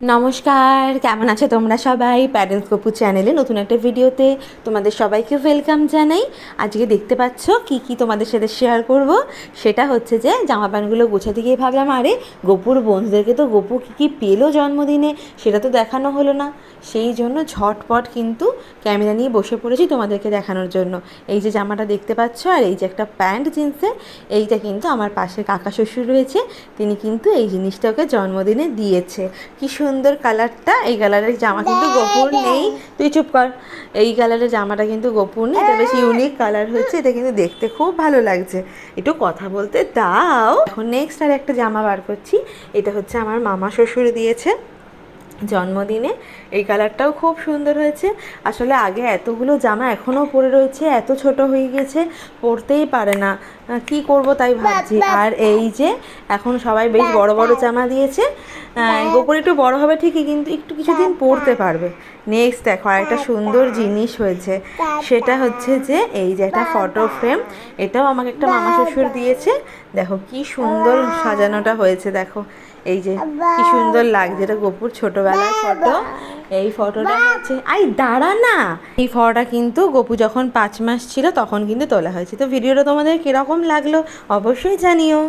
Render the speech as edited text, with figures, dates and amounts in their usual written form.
নমস্কার, কেমন আছো তোমরা সবাই? প্যারেন্টস গপু চ্যানেলে নতুন একটা ভিডিওতে তোমাদের সবাইকে ওয়েলকাম জানাই। আজকে দেখতে পাচ্ছ কি তোমাদের সাথে শেয়ার করব, সেটা হচ্ছে যে জামা প্যান্টগুলো গোছাতে গিয়ে ভাবলাম আরে গপুর বন্ধুদেরকে তো গপু কী পেলো জন্মদিনে সেটা তো দেখানো হলো না। সেই জন্য ঝটপট কিন্তু ক্যামেরা নিয়ে বসে পড়েছি তোমাদেরকে দেখানোর জন্য। এই যে জামাটা দেখতে পাচ্ছ আর এই যে একটা প্যান্ট জিন্সের, এইটা কিন্তু আমার পাশে কাকা শ্বশুর রয়েছে, তিনি কিন্তু এই জিনিসটা ওকে জন্মদিনে দিয়েছে। কি সুন্দর কালারটা! এই কালারের জামা কিন্তু গপুর নেই, তুই চুপ কর। এই কালারের জামাটা কিন্তু গপুর নেই, এটা বেশ ইউনিক কালার হচ্ছে, এটা কিন্তু দেখতে খুব ভালো লাগছে। একটু কথা বলতে দাও। এখন নেক্সট আর একটা জামা বার করছি, এটা হচ্ছে আমার মামা শ্বশুর দিয়েছে জন্মদিনে। এই কালারটাও খুব সুন্দর হয়েছে। আসলে আগে এতগুলো জামা এখনও পরে রয়েছে, এত ছোট হয়ে গেছে, পরতেই পারে না, কি করব তাই ভাবছি। আর এই যে এখন সবাই বেশ বড় বড় জামা দিয়েছে, গোপর একটু বড় হবে ঠিকই, কিন্তু একটু কিছুদিন পরতে পারবে। নেক্সট দেখো আরেকটা সুন্দর জিনিস হয়েছে, সেটা হচ্ছে যে এই যে একটা ফটো ফ্রেম, এটাও আমাকে একটা মামা শ্বশুর দিয়েছে। দেখো কি সুন্দর সাজানোটা হয়েছে, দেখো এই যে কি সুন্দর লাগছে, এটা গপুর ছোটবেলার ফটো। এই ফটোটা হচ্ছে, আই দাঁড়া না, এই ফটোটা কিন্তু গপু যখন 5 মাস ছিল তখন কিন্তু তোলা হয়েছে। তো ভিডিওটা তোমাদের কিরকম লাগলো অবশ্যই জানিও।